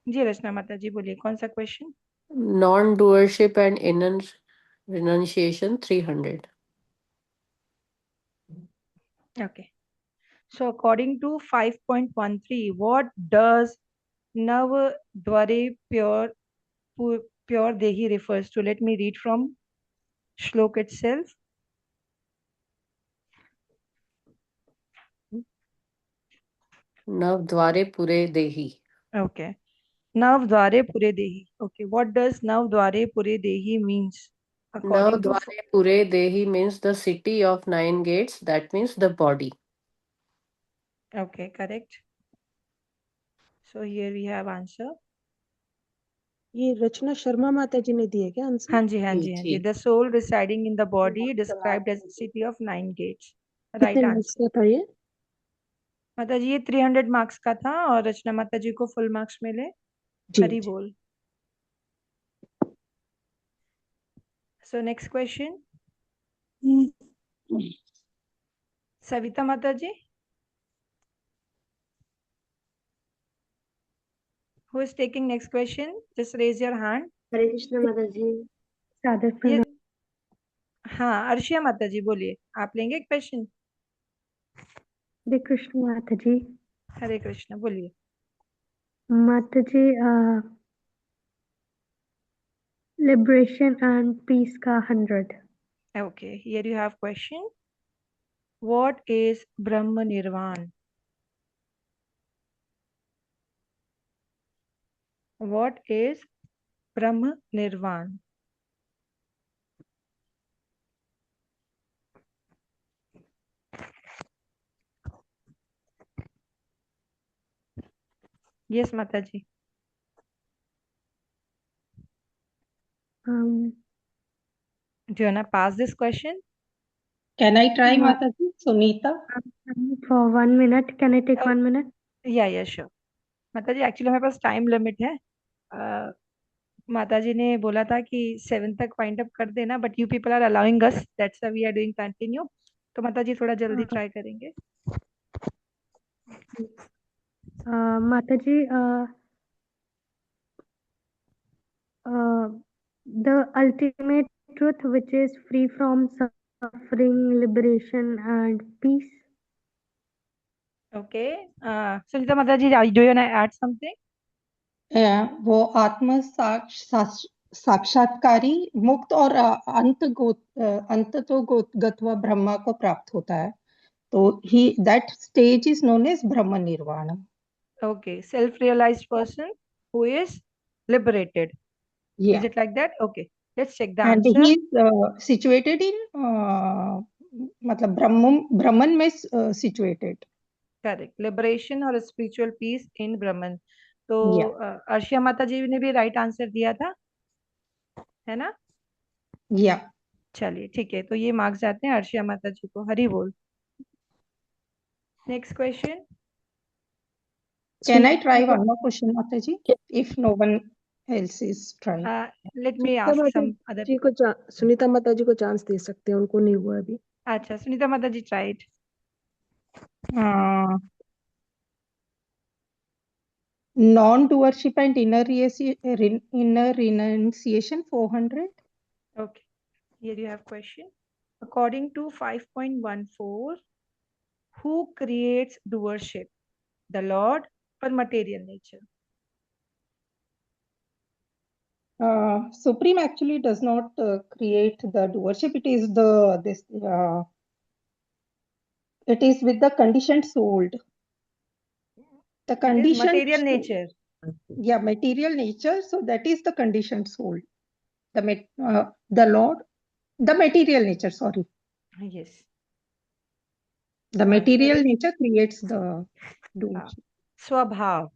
जी रचना माता जी बोलिए, कौन सा question? Non doership and inner renunciation 300। Okay. So according to 5.13, what does Nav Dware pure Dehi refers to? Let me read from Shlok itself. नव द्वारे पुरे देही। Okay. Nav Dware Pure Dehi. Okay. What does Nav Dware Pure Dehi means? नव According to, द्वारे पुरे देही means the city of 9 gates, that means the body. okay, correct. So here we have answer. ये रचना शर्मा माता जी ने दिए क्या answer? हाँ जी, हाँ जी जी, हाँ जी। जी। The soul residing in the body described as a city of 9 gates. कितने Right मार्क्स answer. का था ये? माता जी ये 300 मार्क्स का था और रचना माता जी को फुल मार्क्स मिले। जी हरी जी बोल। So next question. सविता माता जी, who is taking next question? Just raise your hand. हरे कृष्ण माता जी। सादर ये, प्रणाम। हाँ, अर्शिया माता जी बोलिए, आप लेंगे क्वेश्चन? हरे कृष्ण माता जी। हरे कृष्ण बोलिए। Mata ji liberation and piece का 100। Okay, here you have question. What is Brahma Nirvan? What is Brahma Nirvan? Yes, माता जी। Do you wanna pass this question? Can I try, Mataji? Sunita? For 1 minute, can I take Oh, 1 minute? yeah, sure. माता जी actually हमारे पास time limit है। माता जी ने बोला था कि 7 तक wind up कर देना, but you people are allowing us, that's why we are doing continue. तो माता जी थोड़ा जल्दी ट्राई करेंगे। माता जी, the ultimate truth which is free from suffering, liberation and peace. Okay, Sunita Mata ji, do you want to add something? वो आत्म साक्षात्कारी मुक्त और अंत तो गत्वा ब्रह्मा को प्राप्त होता है, तो ही that stage is known as Brahma nirvana. Okay, self-realized person who is liberated. Is Yeah, it like that? Okay, let's check the and answer. he is situated in मतलब ब्रह्मन में situated. Correct. Liberation और spiritual peace in Brahman. तो Yeah, Arshia माता जी ने भी right answer दिया था, है ना? yeah. चलिए ठीक है, तो ये मार्क्स जाते हैं अर्शिया माता जी को। हरी बोल। Next question. Can I try one more question, Mataji, if no one else is trying? Let me Sunita ask माता सम अदर। जी को सुनीता माता जी को चांस दे सकते हैं, उनको नहीं हुआ अभी। अच्छा, Sunita Mata ji try it. Non-doership and inner renunciation 400. Okay, here you have question. According to 5.14, who creates doership, the Lord or material nature? Supreme actually does not create the doership. It is it is with the conditioned soul. The It is conditioned material nature. yeah, material nature. So that is the conditioned soul. The Lord, the material nature. Sorry, Yes. the material nature creates the doership. Swabhav.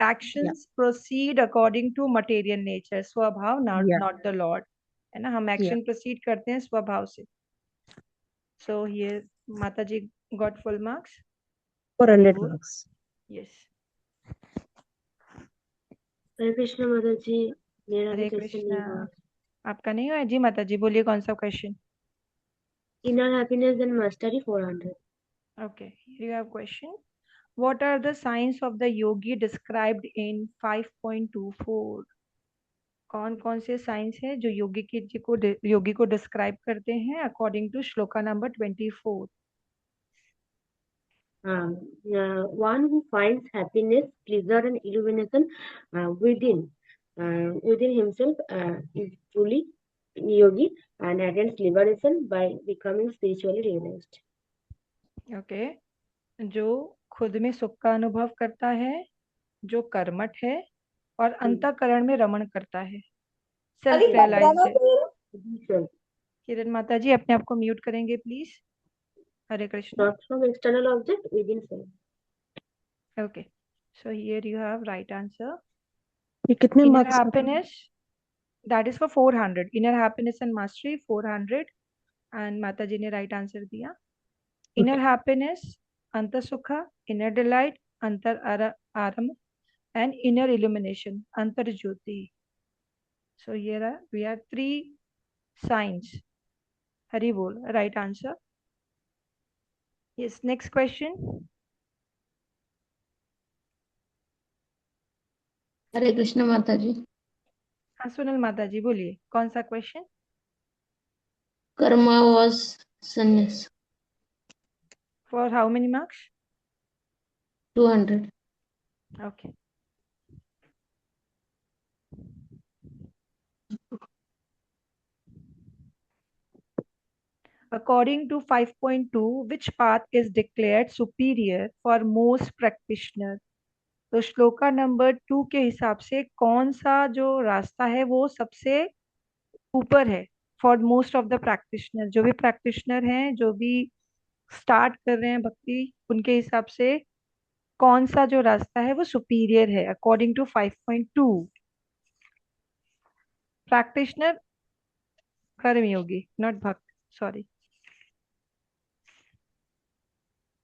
Actions proceed according to material nature. Swabhav, not the Lord. है ना, हम action proceed करते हैं स्वभाव से. So here माता जी got full marks. 400 marks. Yes. हरे कृष्ण माता जी, मेरा भी हरे क्वेश्चन नहीं हुआ। कृष्णा। आपका नहीं हुआ जी? माता जी बोलिए कौन सा question? Inner happiness and mastery 400. Okay, here you have question. What are the signs of the yogi described in 5.24? कौन कौन से साइंस है जो योगी को डिस्क्राइब करते हैं according to shloka number 24? One who finds happiness, pleasure, and illumination within himself is truly yogi and attains liberation by becoming spiritually realized. Okay, जो खुद में सुख का अनुभव करता है, जो कर्मठ है और अंतःकरण में रमण करता है, सेल्फ रियलाइज्ड है। किरण माता जी अपने आप को म्यूट करेंगे please. Hare Krishna. Not from external object, within self. Okay, so here you have right answer. ये कितने Inner marks? happiness, that is for 400. Inner happiness and mastery 400, and माता जी ने right answer दिया। Inner happiness, अंतर सुखा, inner delight, अंतर आरम, and inner illumination, अंतर ज्योति. So here we have 3 signs. Hari bol, right answer. Yes, next question. हरे कृष्ण माता जी। हाँ सुनील माता जी बोलिए कौन सा question? Karma was sannyas. For how many marks? 200. Okay. According to 5.2, which path is declared superior for most practitioner? तो shloka number 2 के हिसाब से कौन सा जो रास्ता है वो सबसे ऊपर है for most of the practitioner? जो भी प्रैक्टिशनर हैं, जो भी स्टार्ट कर रहे हैं भक्ति, उनके हिसाब से कौन सा जो रास्ता है वो सुपीरियर है according to 5.2? Practitioner, karmayogi, not bhakt, sorry.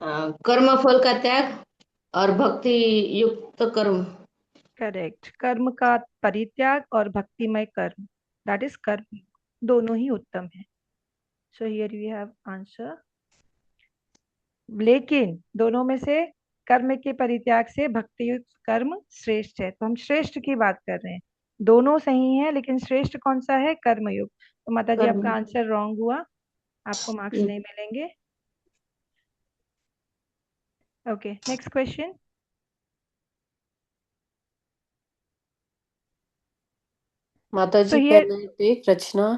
कर्म फल का त्याग और भक्ति युक्त कर्म। करेक्ट। कर्म का परित्याग और भक्तिमय कर्म, दैट इज कर्म, दोनों ही उत्तम है। So here we have answer. लेकिन दोनों में से कर्म के परित्याग से भक्ति युक्त कर्म श्रेष्ठ है, तो हम श्रेष्ठ की बात कर रहे हैं। दोनों सही हैं लेकिन श्रेष्ठ कौन सा है? कर्मयुक्त। तो माता जी आपका कर्म आंसर रॉन्ग हुआ, आपको मार्क्स नहीं मिलेंगे। Okay, next question. माता सो जी हियर कैन आई टेक रचना?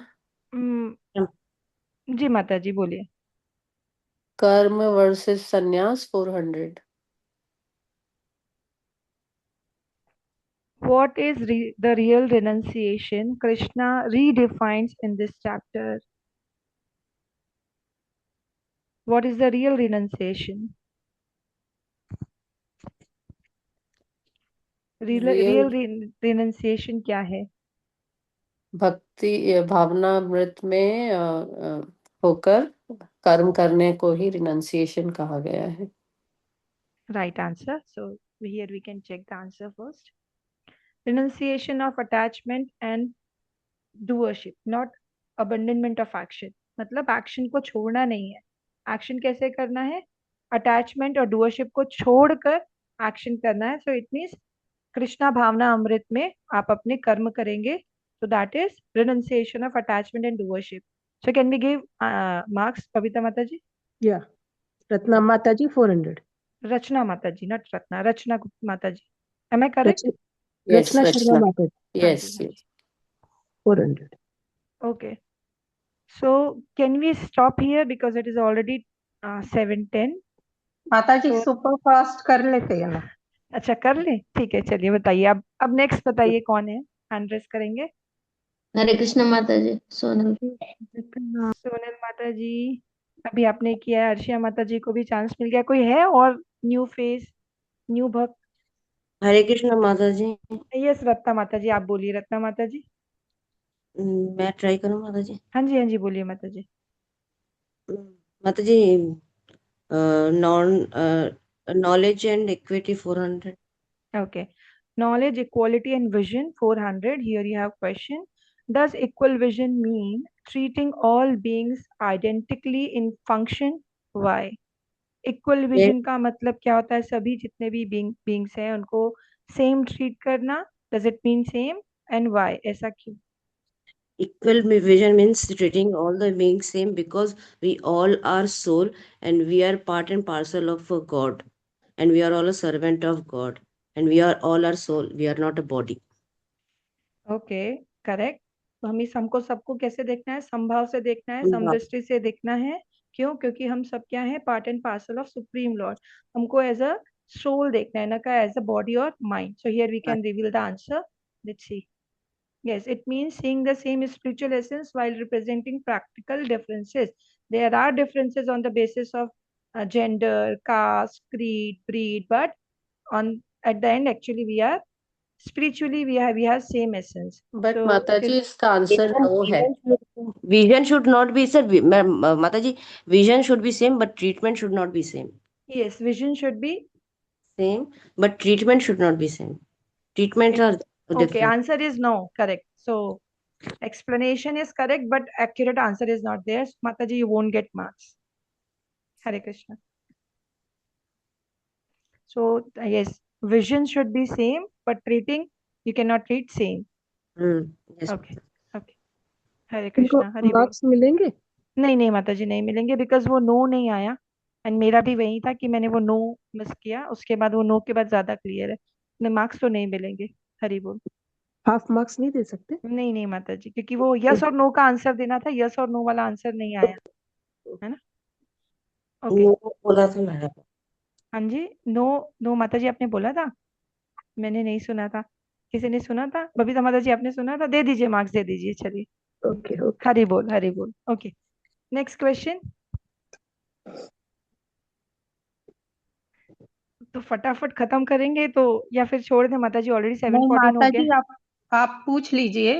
जी माता जी बोलिए। कर्म वर्सेस संन्यास 400। What is the real renunciation Krishna redefines in this chapter? What is the real renunciation? Real renunciation क्या है? भक्ति भावनामृत में होकर कर्म करने को ही रिनंसिएशन कहा गया है। Right answer. So here we can check the answer first. Renunciation of attachment and doership, not abandonment of action. मतलब एक्शन को छोड़ना नहीं है। एक्शन कैसे करना है? अटैचमेंट और डूअरशिप को छोड़कर एक्शन करना है। सो इट मीन्स कृष्णा भावना अमृत में आप अपने कर्म करेंगे, so that is renunciation of attachment and doership. So can we give marks, Pavita Mataji? Yeah. Ratna Mataji 400. Rachna Mataji, not Ratna. Rachna Mataji. Am I correct? Yes, Rachna Sharma Rachna. Mataji Yes, yes. 400. Okay. So can we stop here because it is already 7:10. माता जी So super fast कर लेते हैं ना? अच्छा कर ले, ठीक है, चलिए बताइए। अब नेक्स्ट बताइए कौन है, हैंड रेस करेंगे। हरे कृष्ण माता जी। सोनल। सोनल माता जी अभी आपने किया है, अर्शिया माता जी को भी चांस मिल गया। कोई है और न्यू फेस, न्यू भक्त? हरे कृष्ण माता जी। यस रत्ना माता जी, आप बोलिए रत्ना माता जी। मैं ट्राई करूं माता जी? हाँ जी हाँ जी बोलिए Mata ji. Mata ji knowledge and equity 400। Okay. Knowledge, equality, and vision 400. Here you have question. Does equal vision mean treating all beings identically in function? Why? Equal vision का मतलब क्या होता है? सभी जितने भी बींग्स हैं उनको सेम ट्रीट करना। Does it mean same and why? ऐसा क्यों? Equal vision means treating all the beings same because we all are soul and we are part and parcel of God and we are all a servant of God and we are all our soul. We are not a body. Okay correct. तो हमको सबको कैसे देखना है? समभाव से देखना है, Wow. समदृष्टि से देखना है। क्यों? क्योंकि हम सब क्या है? Part and parcel of supreme lord. हमको एज अ सोल देखना है, ना का एज अ बॉडी और माइंड। So here we can reveal the answer. Let's see. Yes, it means seeing the same spiritual essence while representing practical differences. There are differences on the basis of gender, caste, creed, breed, but on at the end, actually, we are spiritually we have same essence. But So माता it ji is इसका answer no है। Vision should not be sir. Mata ji, vision should be same, but treatment should not be same. yes, vision should be Same, but treatment should not be same. Treatments it, are okay. different. Answer is no, correct. So explanation is correct, but accurate answer is not there. Mataji, you won't get marks. Hare Krishna. So yes, vision should be same, but treating you cannot treat same. Yes. Okay, okay. हरे इनको कृष्णा, हरि बोल। Marks मिलेंगे? नहीं नहीं माता जी नहीं मिलेंगे, because वो no नहीं आया। एंड मेरा भी वही था कि मैंने वो नो मिस किया, उसके बाद वो नो के बाद ज्यादा क्लियर है। मार्क्स तो नहीं मिलेंगे। हरि बोल। हाफ मार्क्स नहीं दे सकते? नहीं नहीं माता जी, क्योंकि वो यस और नो का आंसर देना था, यस और नो वाला आंसर नहीं आया है ना। ओके बोला था मैंने। हाँ जी, नो नो माता जी आपने बोला था, मैंने नहीं सुना था। किसी ने सुना था? बबीता माता जी आपने सुना था? दे दीजिए मार्क्स, दे दीजिए, चलिए। Okay okay. हरि बोल, हरि बोल। Okay, next question. तो फटाफट खत्म करेंगे तो, या फिर छोड़ दें माता जी? ऑलरेडी नहीं 7:14 हो माता गया। जी आप पूछ लीजिए।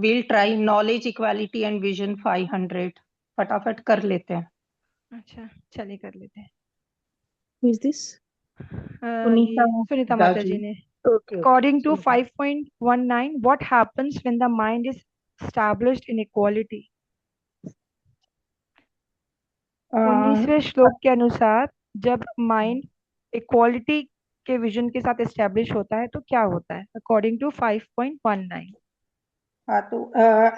Will try knowledge equality and vision 500 फटाफट कर लेते हैं। अच्छा चलिए कर लेते हैं। Who is this? ये सुनीता माता जी ने। Okay. According to 5.19, what happens when the mind is established in equality? 19वें श्लोक के अनुसार जब माइंड इक्वालिटी के विजन के साथ एस्टेब्लिश होता है तो क्या होता है? According to 5.19. तो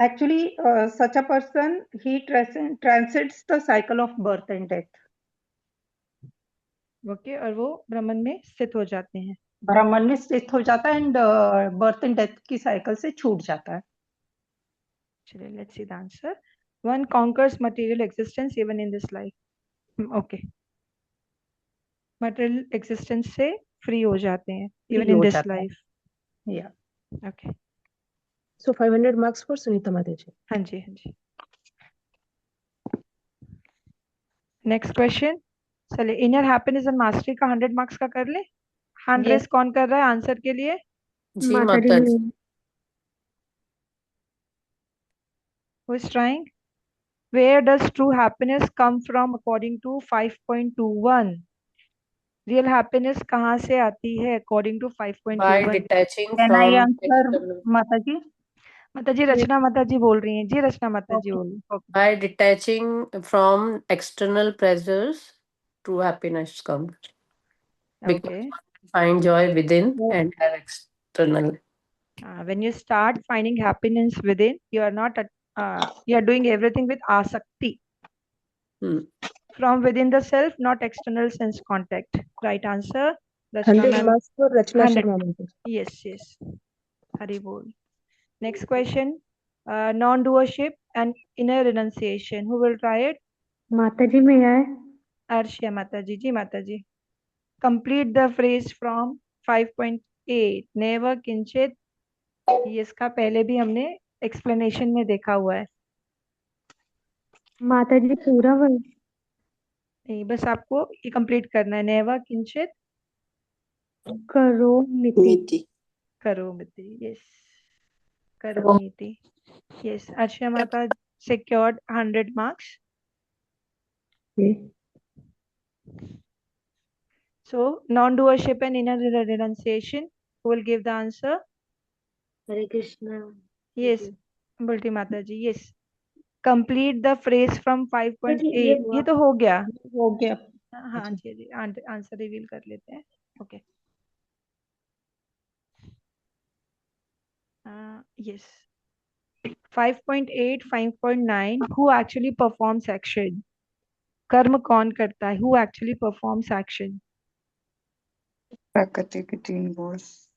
actually such a person he transcends the cycle of birth and death. Okay, और वो ब्रह्मन में स्थित हो जाते हैं. ब्रह्मन में स्थित हो जाता है एंड बर्थ एंड डेथ की साइकिल से छूट जाता है. चलिए, let's see the answer. One conquers material existence even in this life. Okay, material existence से फ्री हो जाते हैं even in this life. Yeah. Okay. So 500 marks for Sunita Mataji. हाँ जी, हाँ जी. Next question. चलिए, इनर हैप्पीनेस एंड मास्टरी का 100 मार्क्स का कर ले. हैंड रेस कौन कर रहा है आंसर के लिए? जी माताजी. Who is trying? Where does true happiness come from according to 5.21? Real happiness कहाँ से आती है according to 5.21? By detaching Can I from answer, external. Mataji? माताजी, रचना माताजी बोल रही हैं. जी रचना माताजी बोल. By detaching from external pressures, true happiness comes. Because Okay. you find joy within and have external. When you start finding happiness within, you are not you are doing everything with asakti. From within the self, not external sense contact. Right answer. 100 marks for Rachna Sharma. Yes, yes. Hari bol. Next question. Non-doership and inner renunciation. Who will try it? Mataji, may I? Arshia Mataji. Ji Mataji. Complete the phrase from 5.8. Never kinchit. ये इसका पहले भी हमने explanation में देखा हुआ है. माताजी पूरा वर्ड नहीं, बस आपको ये कंप्लीट करना है. नेवर किंचित करोमिति. करोमिति. यस, करोमिति. यस, अर्षा माता secured 100 marks. So non-doership and inner renunciation. Who will give the answer? Hare Krishna. Yes, Bulti माता जी. Yes. Complete the phrase from 5.8. ये तो हो गया. हाँ जी, आंसर रिवील कर लेते हैं. Okay. Yes. 5.8, 5.9. Who actually performs action? कर्म कौन करता है? Who actually performs action? प्रकृति की 3 बोस.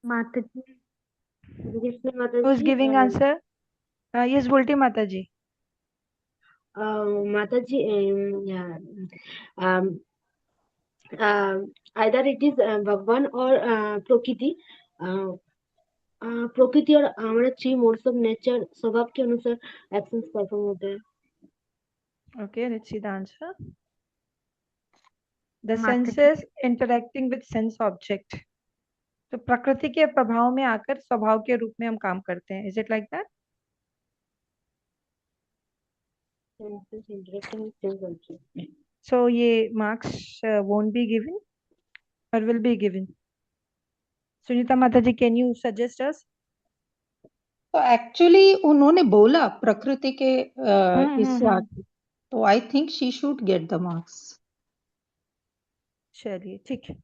माताजी. Who is giving answer? Yes, Bulti माता जी. Mataji, either it is Bhagwan or Prakriti. प्रकृति और हमारे 3 मोड्स ऑफ नेचर स्वभाव के अनुसार एक्शंस परफॉर्म होते हैं. Okay, let's see the answer. The senses interacting with sense object. तो प्रकृति के प्रभाव में आकर स्वभाव के रूप में हम काम करते हैं. Is it like that? Senses interacting with sense object. So ये marks won't be given or will be given. Sunita माताजी, can you suggest us? तो एक्चुअली उन्होंने बोला प्रकृति के इससे आगे, तो I think she should get the marks. चलिए, ठीक है.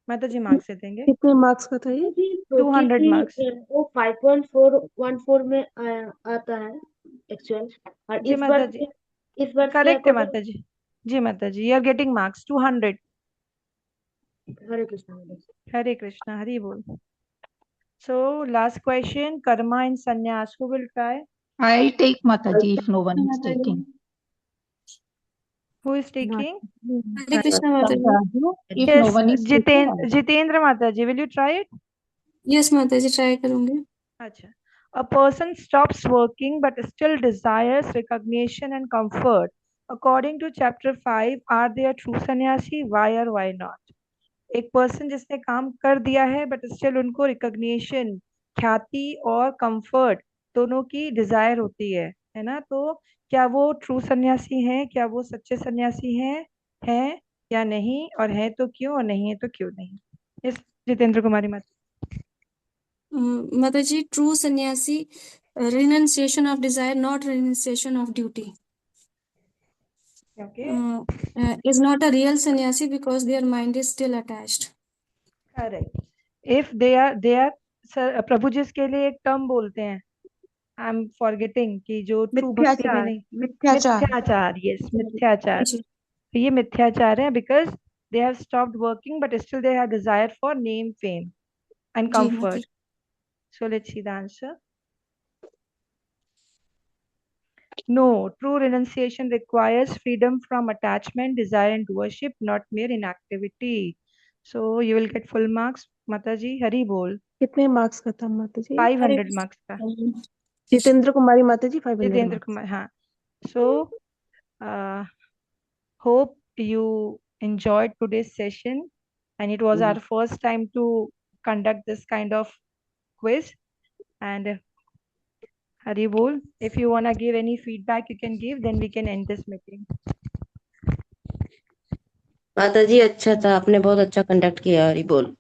माताजी मार्क्स दे देंगे. कितने मार्क्स का था ये? 200 मार्क्स. वो 5.414 में आता है एक्चुअल. और इस बार करेक्ट है माताजी. जी माताजी, you are getting marks 200. हरे कृष्णा. हरे कृष्णा. हरि बोल. So last question, karma and sannyas. Who will try? I'll take Mataji if no one is taking. Who is taking? हरे कृष्णा माताजी. If no one is taking. Jitendra माताजी, will you try it? Yes माताजी, try करूंगी. अच्छा. A person stops working but still desires recognition and comfort. According to chapter 5, are they a true sannyasi? Why or why not? एक person जिसने काम कर दिया है बट स्टिल उनको रिकॉग्निशन, ख्याति और कंफर्ट दोनों की डिजायर होती है ना. तो क्या वो ट्रू सन्यासी हैं? क्या वो सच्चे सन्यासी हैं या नहीं? और है तो क्यों, और नहीं है तो क्यों नहीं? इस जितेंद्र कुमारी माता. Mataji, true sannyasi, renunciation of desire, not renunciation of duty. Okay. Is not a real sannyasi because their mind is still attached. Correct. If they are sir Prabhu ji इसके लिए एक टर्म बोलते हैं, आई एम फॉरगेटिंग, कि जो true भक्ति में नहीं, मिथ्याचार, यस, मिथ्याचार। तो ये मिथ्याचार है because they have stopped working but still they have desire for name, fame and comfort. So let's see the answer. No, true renunciation requires freedom from attachment, desire and worship, not mere inactivity. So you will get full marks. Mataji, Hari bol. कितने marks का था माता जी? 500 marks का। जितेंद्र कुमारी माता जी 500 जितेंद्र कुमार, हाँ। So hope you enjoyed today's session, and it was our first time to conduct this kind of quiz. And Hari bol, if you want to give any feedback you can give, then we can end this meeting. माता जी अच्छा था, आपने बहुत अच्छा conduct किया। हरि बोल।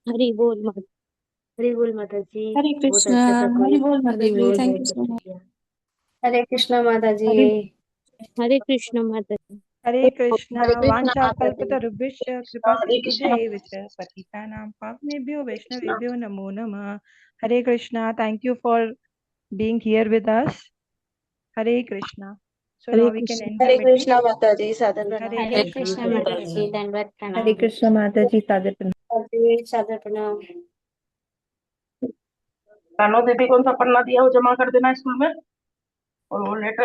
हरि बोल माता जी। हरे बहुत कृष्णा, अच्छा था हरि quiz। बोल माता जी, बहुत थैंक यू अच्छा सो मच। किया। हरे कृष्णा माता जी। हरे कृष्ण माता जी। हरे कृष्णा। हरे कृष्णा वांछा माता जी। कल्पतरुभ्यश्च कृपा हरे कृष्णा सिन्धुभ्यैव च पतितानां पावनेभ्यो वैष्णवेभ्यो नमो नमः। हरे Krishna. Thank you for being here with us. Hare Krishna. So Hare now we can Krishna. end the Hare meeting. Krishna Mata जी, सादर प्रणाम। हरे हरे कृष्णा। कृष्ण हरे माता कृष्णा। जी, दंडवत हरे प्रणाम। कृष्ण माता जी, सादर प्रणाम। सादर प्रणाम। रानो दीदी कौन सा पन्ना दिया वो जमा कर देना स्कूल में, और वो लेटर